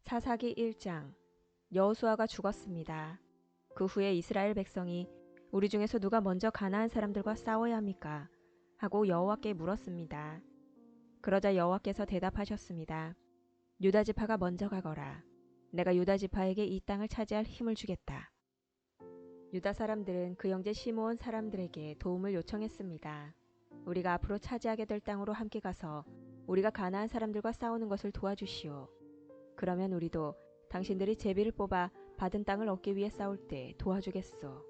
사사기 1장. 여호수아가 죽었습니다. 그 후에 이스라엘 백성이 우리 중에서 누가 먼저 가나안 사람들과 싸워야 합니까? 하고 여호와께 물었습니다. 그러자 여호와께서 대답하셨습니다. 유다 지파가 먼저 가거라. 내가 유다 지파에게 이 땅을 차지할 힘을 주겠다. 유다 사람들은 그 형제 시므온 사람들에게 도움을 요청했습니다. 우리가 앞으로 차지하게 될 땅으로 함께 가서 우리가 가나안 사람들과 싸우는 것을 도와주시오. 그러면 우리도 당신들이 제비를 뽑아 받은 땅을 얻기 위해 싸울 때 도와주겠소.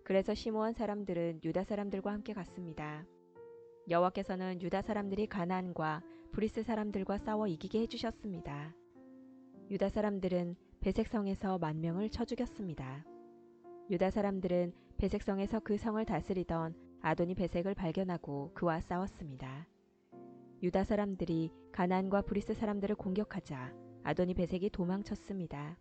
그래서 시므온 사람들은 유다 사람들과 함께 갔습니다. 여호와께서는 유다 사람들이 가나안과 브리스 사람들과 싸워 이기게 해주셨습니다. 유다 사람들은 베색성에서 10,000명을 쳐 죽였습니다. 유다 사람들은 베색성에서 그 성을 다스리던 아도니 베색을 발견하고 그와 싸웠습니다. 유다 사람들이 가나안과 브리스 사람들을 공격하자 아도니 베색이 도망쳤습니다.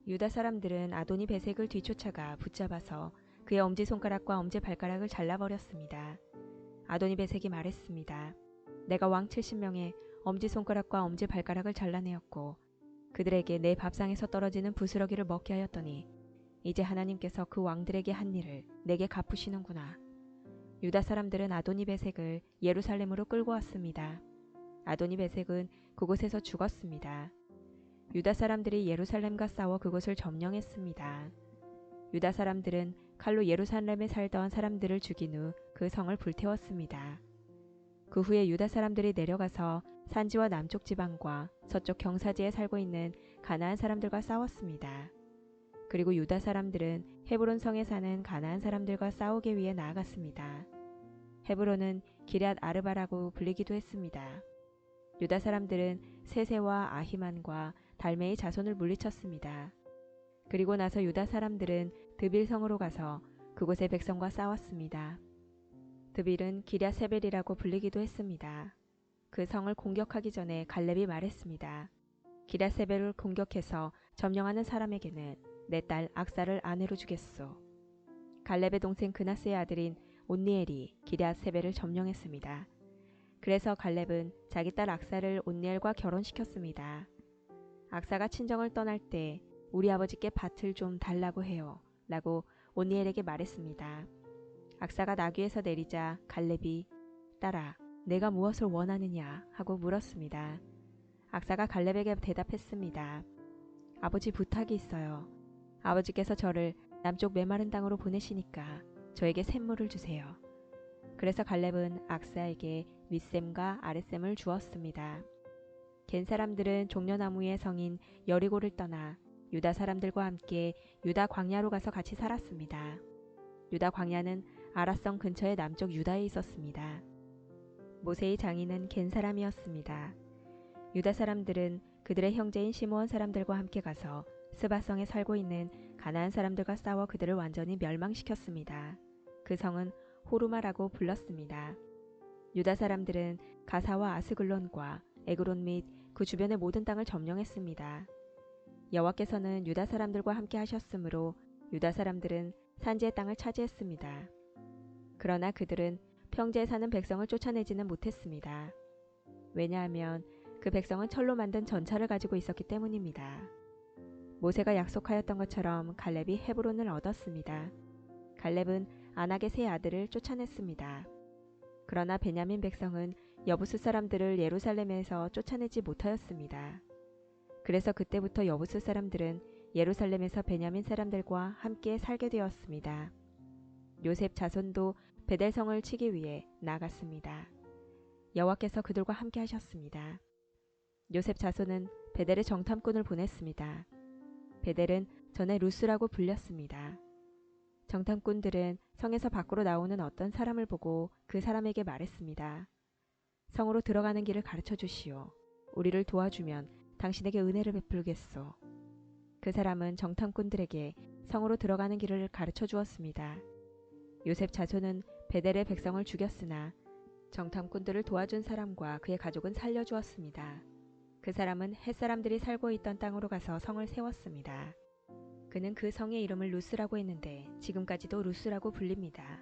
유다 사람들은 아도니 베색을 뒤쫓아가 붙잡아서 그의 엄지손가락과 엄지발가락을 잘라버렸습니다. 아도니 베색이 말했습니다. 내가 왕 70명의 엄지손가락과 엄지발가락을 잘라내었고 그들에게 내 밥상에서 떨어지는 부스러기를 먹게 하였더니 이제 하나님께서 그 왕들에게 한 일을 내게 갚으시는구나. 유다 사람들은 아도니 베색을 예루살렘으로 끌고 왔습니다. 아도니 베색은 그곳에서 죽었습니다. 유다 사람들이 예루살렘과 싸워 그곳을 점령했습니다. 유다 사람들은 칼로 예루살렘에 살던 사람들을 죽인 후 그 성을 불태웠습니다. 그 후에 유다 사람들이 내려가서 산지와 남쪽 지방과 서쪽 경사지에 살고 있는 가나안 사람들과 싸웠습니다. 그리고 유다 사람들은 헤브론 성에 사는 가나안 사람들과 싸우기 위해 나아갔습니다. 헤브론은 기럇 아르바라고 불리기도 했습니다. 유다 사람들은 세세와 아히만과 달메의 자손을 물리쳤습니다. 그리고 나서 유다 사람들은 드빌성으로 가서 그곳의 백성과 싸웠습니다. 드빌은 기럇세벨이라고 불리기도 했습니다. 그 성을 공격하기 전에 갈렙이 말했습니다. 기럇세벨을 공격해서 점령하는 사람에게는 내 딸 악사를 아내로 주겠소. 갈렙의 동생 그나스의 아들인 온니엘이 기럇세벨을 점령했습니다. 그래서 갈렙은 자기 딸 악사를 온니엘과 결혼시켰습니다. 악사가 친정을 떠날 때 우리 아버지께 밭을 좀 달라고 해요 라고 온니엘에게 말했습니다. 악사가 나귀에서 내리자 갈렙이 딸아 내가 무엇을 원하느냐 하고 물었습니다. 악사가 갈렙에게 대답했습니다. 아버지 부탁이 있어요. 아버지께서 저를 남쪽 메마른 땅으로 보내시니까 저에게 샘물을 주세요. 그래서 갈렙은 악사에게 윗샘과 아랫샘을 주었습니다. 겐 사람들은 종려나무의 성인 여리고를 떠나 유다 사람들과 함께 유다 광야로 가서 같이 살았습니다. 유다 광야는 아라성 근처의 남쪽 유다에 있었습니다. 모세의 장인은 겐 사람이었습니다. 유다 사람들은 그들의 형제인 시므온 사람들과 함께 가서 스바성에 살고 있는 가나안 사람들과 싸워 그들을 완전히 멸망시켰습니다. 그 성은 호르마라고 불렀습니다. 유다 사람들은 가사와 아스글론과 에그론 및 그 주변의 모든 땅을 점령했습니다. 여호와께서는 유다 사람들과 함께 하셨으므로 유다 사람들은 산지의 땅을 차지했습니다. 그러나 그들은 평지에 사는 백성을 쫓아내지는 못했습니다. 왜냐하면 그 백성은 철로 만든 전차를 가지고 있었기 때문입니다. 모세가 약속하였던 것처럼 갈렙이 헤브론을 얻었습니다. 갈렙은 아낙의 세 아들을 쫓아냈습니다. 그러나 베냐민 백성은 여부스 사람들을 예루살렘에서 쫓아내지 못하였습니다. 그래서 그때부터 여부스 사람들은 예루살렘에서 베냐민 사람들과 함께 살게 되었습니다. 요셉 자손도 베델성을 치기 위해 나갔습니다. 여호와께서 그들과 함께 하셨습니다. 요셉 자손은 베델에 정탐꾼을 보냈습니다. 베델은 전에 루스라고 불렸습니다. 정탐꾼들은 성에서 밖으로 나오는 어떤 사람을 보고 그 사람에게 말했습니다. 성으로 들어가는 길을 가르쳐 주시오. 우리를 도와주면 당신에게 은혜를 베풀겠소. 그 사람은 정탐꾼들에게 성으로 들어가는 길을 가르쳐 주었습니다. 요셉 자손은 베델의 백성을 죽였으나 정탐꾼들을 도와준 사람과 그의 가족은 살려주었습니다. 그 사람은 햇사람들이 살고 있던 땅으로 가서 성을 세웠습니다. 그는 그 성의 이름을 루스라고 했는데 지금까지도 루스라고 불립니다.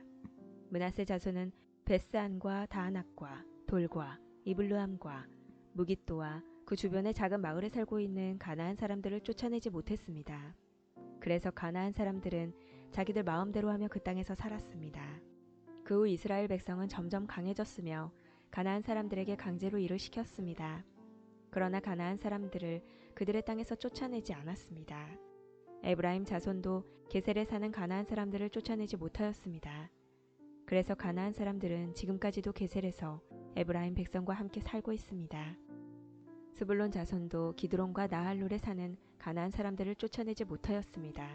므낫세 자손은 베스안과 다아낙과 돌과 이블루함과 무깃도와 그 주변의 작은 마을에 살고 있는 가나안 사람들을 쫓아내지 못했습니다. 그래서 가나안 사람들은 자기들 마음대로 하며 그 땅에서 살았습니다. 그 후 이스라엘 백성은 점점 강해졌으며 가나안 사람들에게 강제로 일을 시켰습니다. 그러나 가나안 사람들을 그들의 땅에서 쫓아내지 않았습니다. 에브라임 자손도 게셀에 사는 가나안 사람들을 쫓아내지 못하였습니다. 그래서 가나안 사람들은 지금까지도 게셀에서 에브라임 백성과 함께 살고 있습니다. 스불론 자손도 기드론과 나할롤에 사는 가나안 사람들을 쫓아내지 못하였습니다.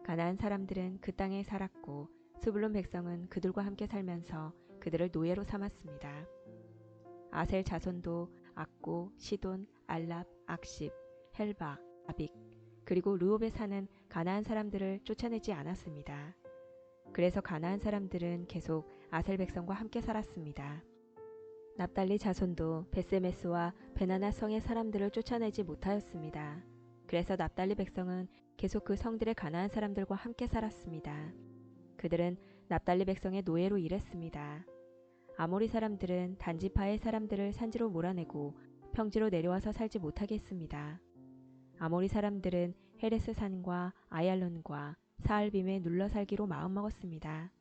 가나안 사람들은 그 땅에 살았고 스불론 백성은 그들과 함께 살면서 그들을 노예로 삼았습니다. 아셀 자손도 악고, 시돈, 알랍, 악십, 헬바, 아빅, 그리고 르홉에 사는 가나안 사람들을 쫓아내지 않았습니다. 그래서 가나안 사람들은 계속 아셀 백성과 함께 살았습니다. 납달리 자손도 베세메스와 베나나 성의 사람들을 쫓아내지 못하였습니다. 그래서 납달리 백성은 계속 그 성들의 가나안 사람들과 함께 살았습니다. 그들은 납달리 백성의 노예로 일했습니다. 아모리 사람들은 단지파의 사람들을 산지로 몰아내고 평지로 내려와서 살지 못하게 했습니다. 아모리 사람들은 헤레스 산과 아얄론과 사알빔에 눌러 살기로 마음먹었습니다.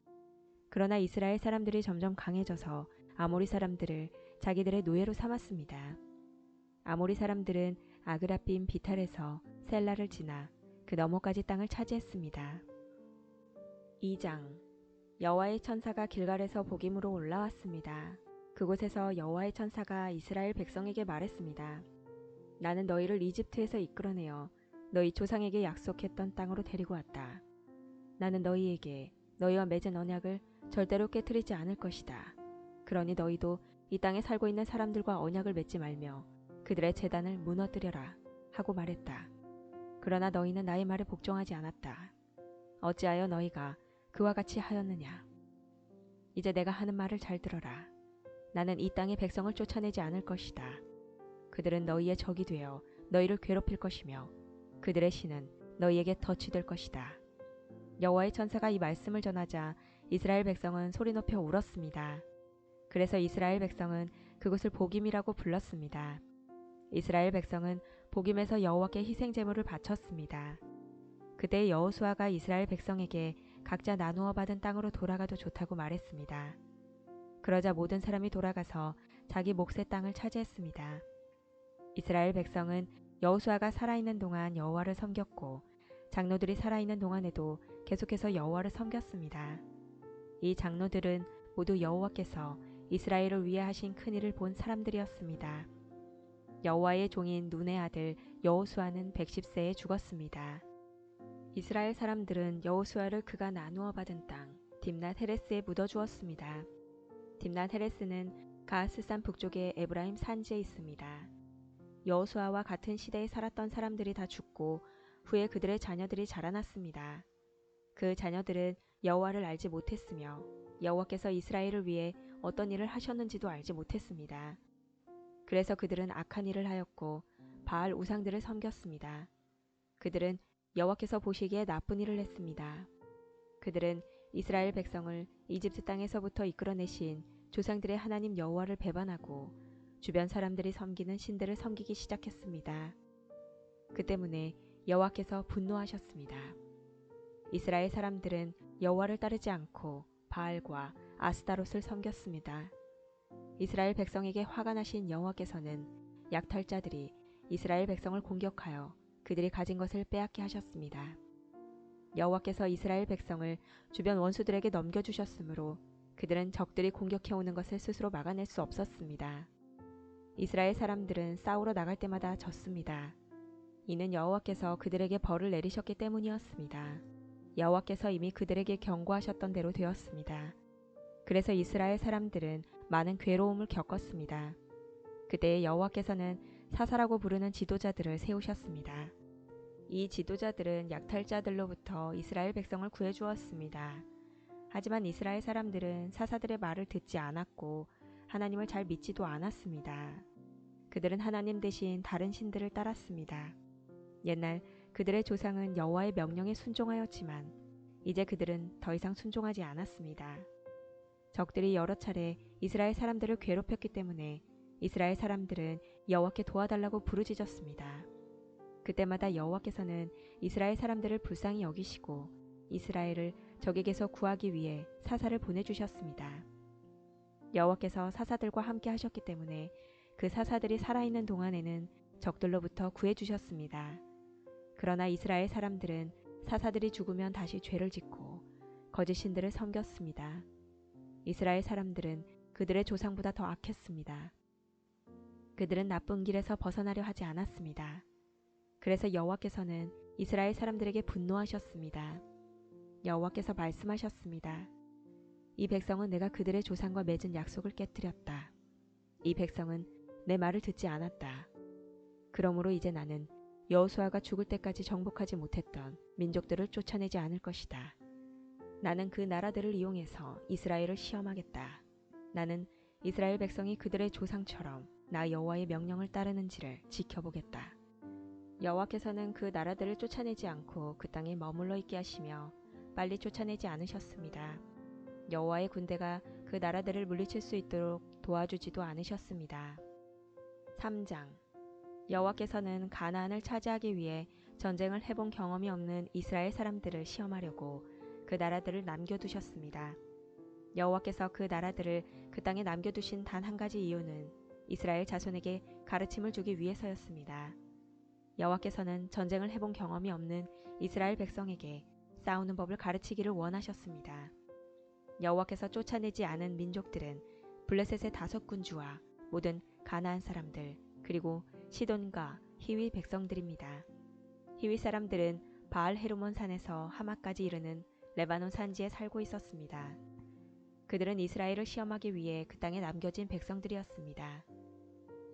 그러나 이스라엘 사람들이 점점 강해져서 아모리 사람들을 자기들의 노예로 삼았습니다. 아모리 사람들은 아그라빔 비탈에서 셀라를 지나 그 너머까지 땅을 차지했습니다. 2장 여호와의 천사가 길갈에서 복임으로 올라왔습니다. 그곳에서 여호와의 천사가 이스라엘 백성에게 말했습니다. 나는 너희를 이집트에서 이끌어내어 너희 조상에게 약속했던 땅으로 데리고 왔다. 나는 너희에게 너희와 맺은 언약을 절대로 깨트리지 않을 것이다. 그러니 너희도 이 땅에 살고 있는 사람들과 언약을 맺지 말며 그들의 제단을 무너뜨려라 하고 말했다. 그러나 너희는 나의 말에 복종하지 않았다. 어찌하여 너희가 그와 같이 하였느냐. 이제 내가 하는 말을 잘 들어라. 나는 이 땅의 백성을 쫓아내지 않을 것이다. 그들은 너희의 적이 되어 너희를 괴롭힐 것이며 그들의 신은 너희에게 덫이 될 것이다. 여호와의 천사가 이 말씀을 전하자 이스라엘 백성은 소리 높여 울었습니다. 그래서 이스라엘 백성은 그곳을 복임이라고 불렀습니다. 이스라엘 백성은 복임에서 여호와께 희생 제물을 바쳤습니다. 그때 여호수아가 이스라엘 백성에게 각자 나누어 받은 땅으로 돌아가도 좋다고 말했습니다. 그러자 모든 사람이 돌아가서 자기 몫의 땅을 차지했습니다. 이스라엘 백성은 여호수아가 살아있는 동안 여호와를 섬겼고 장로들이 살아있는 동안에도 계속해서 여호와를 섬겼습니다. 이 장로들은 모두 여호와께서 이스라엘을 위해 하신 큰일을 본 사람들이었습니다. 여호와의 종인 눈의 아들 여호수아는 110세에 죽었습니다. 이스라엘 사람들은 여호수아를 그가 나누어 받은 땅 딥낫 헤레스에 묻어주었습니다. 딥낫 헤레스는 가스산 북쪽의 에브라임 산지에 있습니다. 여호수아와 같은 시대에 살았던 사람들이 다 죽고 후에 그들의 자녀들이 자라났습니다. 그 자녀들은 여호와를 알지 못했으며 여호와께서 이스라엘을 위해 어떤 일을 하셨는지도 알지 못했습니다. 그래서 그들은 악한 일을 하였고 바알 우상들을 섬겼습니다. 그들은 여호와께서 보시기에 나쁜 일을 했습니다. 그들은 이스라엘 백성을 이집트 땅에서부터 이끌어내신 조상들의 하나님 여호와를 배반하고 주변 사람들이 섬기는 신들을 섬기기 시작했습니다. 그 때문에 여호와께서 분노하셨습니다. 이스라엘 사람들은 여호와를 따르지 않고 바알과 아스타롯을 섬겼습니다. 이스라엘 백성에게 화가 나신 여호와께서는 약탈자들이 이스라엘 백성을 공격하여 그들이 가진 것을 빼앗게 하셨습니다. 여호와께서 이스라엘 백성을 주변 원수들에게 넘겨주셨으므로 그들은 적들이 공격해오는 것을 스스로 막아낼 수 없었습니다. 이스라엘 사람들은 싸우러 나갈 때마다 졌습니다. 이는 여호와께서 그들에게 벌을 내리셨기 때문이었습니다. 여호와께서 이미 그들에게 경고하셨던 대로 되었습니다. 그래서 이스라엘 사람들은 많은 괴로움을 겪었습니다. 그때 여호와께서는 사사라고 부르는 지도자들을 세우셨습니다. 이 지도자들은 약탈자들로부터 이스라엘 백성을 구해주었습니다. 하지만 이스라엘 사람들은 사사들의 말을 듣지 않았고 하나님을 잘 믿지도 않았습니다. 그들은 하나님 대신 다른 신들을 따랐습니다. 옛날 그들의 조상은 여호와의 명령에 순종하였지만 이제 그들은 더 이상 순종하지 않았습니다. 적들이 여러 차례 이스라엘 사람들을 괴롭혔기 때문에 이스라엘 사람들은 여호와께 도와달라고 부르짖었습니다. 그때마다 여호와께서는 이스라엘 사람들을 불쌍히 여기시고 이스라엘을 적에게서 구하기 위해 사사를 보내주셨습니다. 여호와께서 사사들과 함께 하셨기 때문에 그 사사들이 살아있는 동안에는 적들로부터 구해주셨습니다. 그러나 이스라엘 사람들은 사사들이 죽으면 다시 죄를 짓고 거짓 신들을 섬겼습니다. 이스라엘 사람들은 그들의 조상보다 더 악했습니다. 그들은 나쁜 길에서 벗어나려 하지 않았습니다. 그래서 여호와께서는 이스라엘 사람들에게 분노하셨습니다. 여호와께서 말씀하셨습니다. 이 백성은 내가 그들의 조상과 맺은 약속을 깨뜨렸다. 이 백성은 내 말을 듣지 않았다. 그러므로 이제 나는 여호수아가 죽을 때까지 정복하지 못했던 민족들을 쫓아내지 않을 것이다. 나는 그 나라들을 이용해서 이스라엘을 시험하겠다. 나는 이스라엘 백성이 그들의 조상처럼 나 여호와의 명령을 따르는지를 지켜보겠다. 여호와께서는 그 나라들을 쫓아내지 않고 그 땅에 머물러 있게 하시며 빨리 쫓아내지 않으셨습니다. 여호와의 군대가 그 나라들을 물리칠 수 있도록 도와주지도 않으셨습니다. 3장 여호와께서는 가나안을 차지하기 위해 전쟁을 해본 경험이 없는 이스라엘 사람들을 시험하려고 그 나라들을 남겨두셨습니다. 여호와께서 그 나라들을 그 땅에 남겨두신 단 한 가지 이유는 이스라엘 자손에게 가르침을 주기 위해서였습니다. 여호와께서는 전쟁을 해본 경험이 없는 이스라엘 백성에게 싸우는 법을 가르치기를 원하셨습니다. 여호와께서 쫓아내지 않은 민족들은 블레셋의 5군주와 모든 가나안 사람들 그리고 시돈과 히위 백성들입니다. 히위 사람들은 바알 헤르몬 산에서 하마까지 이르는 레바논 산지에 살고 있었습니다. 그들은 이스라엘을 시험하기 위해 그 땅에 남겨진 백성들이었습니다.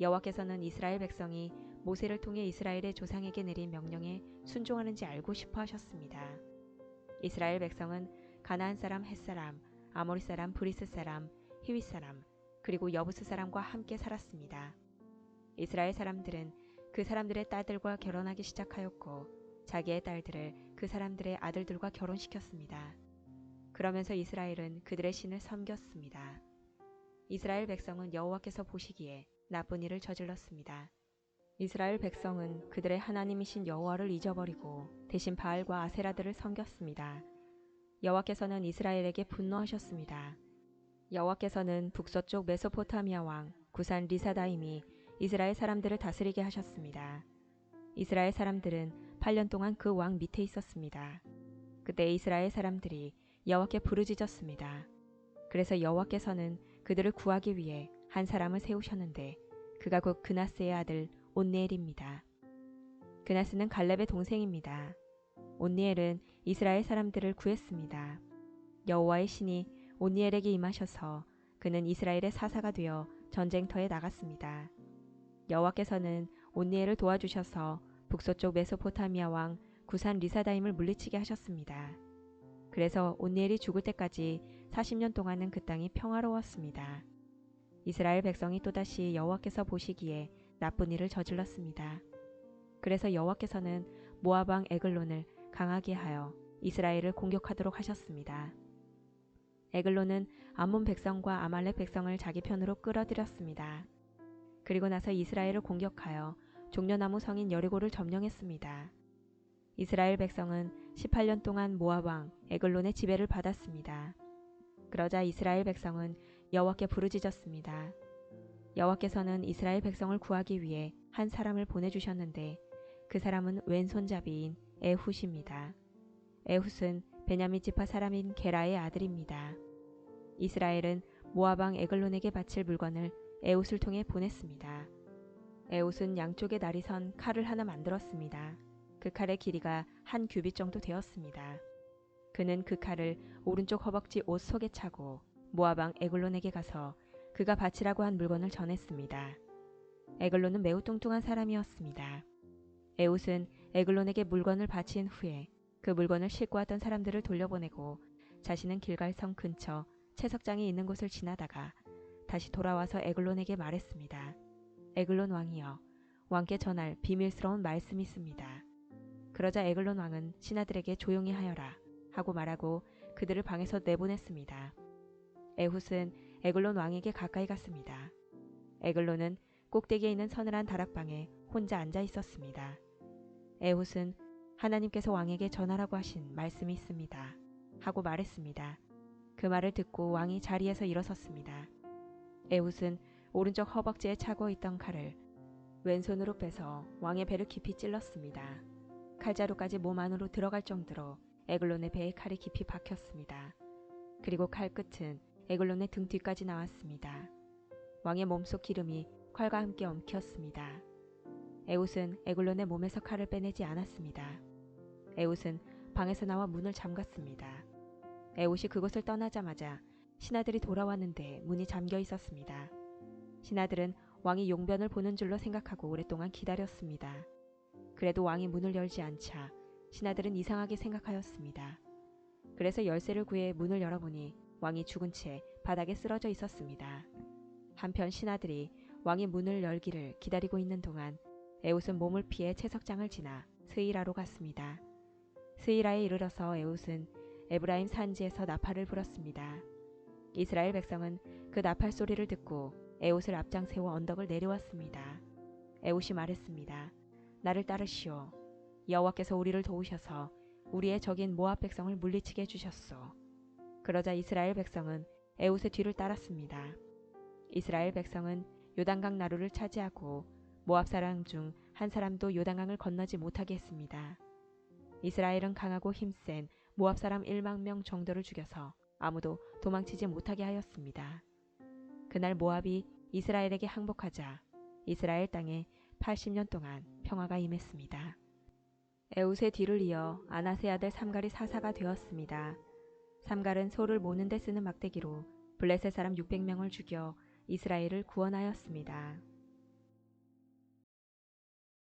여호와께서는 이스라엘 백성이 모세를 통해 이스라엘의 조상에게 내린 명령에 순종하는지 알고 싶어 하셨습니다. 이스라엘 백성은 가나안 사람, 헷 사람, 아모리 사람, 브리스 사람, 히위 사람, 그리고 여부스 사람과 함께 살았습니다. 이스라엘 사람들은 그 사람들의 딸들과 결혼하기 시작하였고 자기의 딸들을 그 사람들의 아들들과 결혼시켰습니다. 그러면서 이스라엘은 그들의 신을 섬겼습니다. 이스라엘 백성은 여호와께서 보시기에 나쁜 일을 저질렀습니다. 이스라엘 백성은 그들의 하나님이신 여호와를 잊어버리고 대신 바알과 아세라들을 섬겼습니다. 여호와께서는 이스라엘에게 분노하셨습니다. 여호와께서는 북서쪽 메소포타미아 왕 구산 리사다임이 이스라엘 사람들을 다스리게 하셨습니다. 이스라엘 사람들은 8년 동안 그 왕 밑에 있었습니다. 그때 이스라엘 사람들이 여호와께 부르짖었습니다. 그래서 여호와께서는 그들을 구하기 위해 한 사람을 세우셨는데 그가 곧 그나스의 아들 온니엘입니다. 그나스는 갈렙의 동생입니다. 온니엘은 이스라엘 사람들을 구했습니다. 여호와의 신이 온니엘에게 임하셔서 그는 이스라엘의 사사가 되어 전쟁터에 나갔습니다. 여호와께서는 온니엘을 도와주셔서 북서쪽 메소포타미아 왕 구산 리사다임을 물리치게 하셨습니다. 그래서 온니엘이 죽을 때까지 40년 동안은 그 땅이 평화로웠습니다. 이스라엘 백성이 또다시 여호와께서 보시기에 나쁜 일을 저질렀습니다. 그래서 여호와께서는 모압 왕 에글론을 강하게 하여 이스라엘을 공격하도록 하셨습니다. 에글론은 암몬 백성과 아말렉 백성을 자기 편으로 끌어들였습니다. 그리고 나서 이스라엘을 공격하여 종려나무 성인 여리고를 점령했습니다. 이스라엘 백성은 18년 동안 모압 왕 에글론의 지배를 받았습니다. 그러자 이스라엘 백성은 여호와께 부르짖었습니다. 여호와께서는 이스라엘 백성을 구하기 위해 한 사람을 보내주셨는데 그 사람은 왼손잡이인 에훗입니다. 에훗은 베냐민 지파 사람인 게라의 아들입니다. 이스라엘은 모압 왕 에글론에게 바칠 물건을 에훗을 통해 보냈습니다. 에훗은 양쪽에 날이 선 칼을 하나 만들었습니다. 그 칼의 길이가 한 규빗 정도 되었습니다. 그는 그 칼을 오른쪽 허벅지 옷 속에 차고 모압 왕 에글론에게 가서 그가 바치라고 한 물건을 전했습니다. 에글론은 매우 뚱뚱한 사람이었습니다. 에훗은 에글론에게 물건을 바친 후에 그 물건을 싣고 왔던 사람들을 돌려보내고 자신은 길갈성 근처 채석장이 있는 곳을 지나다가 다시 돌아와서 에글론에게 말했습니다. 에글론 왕이여, 왕께 전할 비밀스러운 말씀이 있습니다. 그러자 에글론 왕은 신하들에게 조용히 하여라 하고 말하고 그들을 방에서 내보냈습니다. 에훗은 에글론 왕에게 가까이 갔습니다. 에글론은 꼭대기에 있는 서늘한 다락방에 혼자 앉아 있었습니다. 에훗은 하나님께서 왕에게 전하라고 하신 말씀이 있습니다. 하고 말했습니다. 그 말을 듣고 왕이 자리에서 일어섰습니다. 에훗은 오른쪽 허벅지에 차고 있던 칼을 왼손으로 빼서 왕의 배를 깊이 찔렀습니다. 칼자루까지 몸 안으로 들어갈 정도로 에글론의 배에 칼이 깊이 박혔습니다. 그리고 칼 끝은 에글론의 등 뒤까지 나왔습니다. 왕의 몸속 기름이 칼과 함께 엉켰습니다. 에훗은 에글론의 몸에서 칼을 빼내지 않았습니다. 에훗은 방에서 나와 문을 잠갔습니다. 에훗이 그곳을 떠나자마자 신하들이 돌아왔는데 문이 잠겨 있었습니다. 신하들은 왕이 용변을 보는 줄로 생각하고 오랫동안 기다렸습니다. 그래도 왕이 문을 열지 않자 신하들은 이상하게 생각하였습니다. 그래서 열쇠를 구해 문을 열어보니 왕이 죽은 채 바닥에 쓰러져 있었습니다. 한편 신하들이 왕이 문을 열기를 기다리고 있는 동안 에훗은 몸을 피해 채석장을 지나 스이라로 갔습니다. 스이라에 이르러서 에훗은 에브라임 산지에서 나팔을 불었습니다. 이스라엘 백성은 그 나팔 소리를 듣고 에훗을 앞장 세워 언덕을 내려왔습니다. 에훗이 말했습니다. 나를 따르시오. 여호와께서 우리를 도우셔서 우리의 적인 모압 백성을 물리치게 해주셨소. 그러자 이스라엘 백성은 에훗의 뒤를 따랐습니다. 이스라엘 백성은 요단강 나루를 차지하고 모압 사람 중 한 사람도 요단강을 건너지 못하게 했습니다. 이스라엘은 강하고 힘센 모압 사람 1만 명 정도를 죽여서 아무도 도망치지 못하게 하였습니다. 그날 모압이 이스라엘에게 항복하자 이스라엘 땅에 80년 동안 평화가 임했습니다. 에훗의 뒤를 이어 아낫의 아들 삼갈이 사사가 되었습니다. 삼갈은 소를 모는 데 쓰는 막대기로 블레셋 사람 600명을 죽여 이스라엘을 구원하였습니다.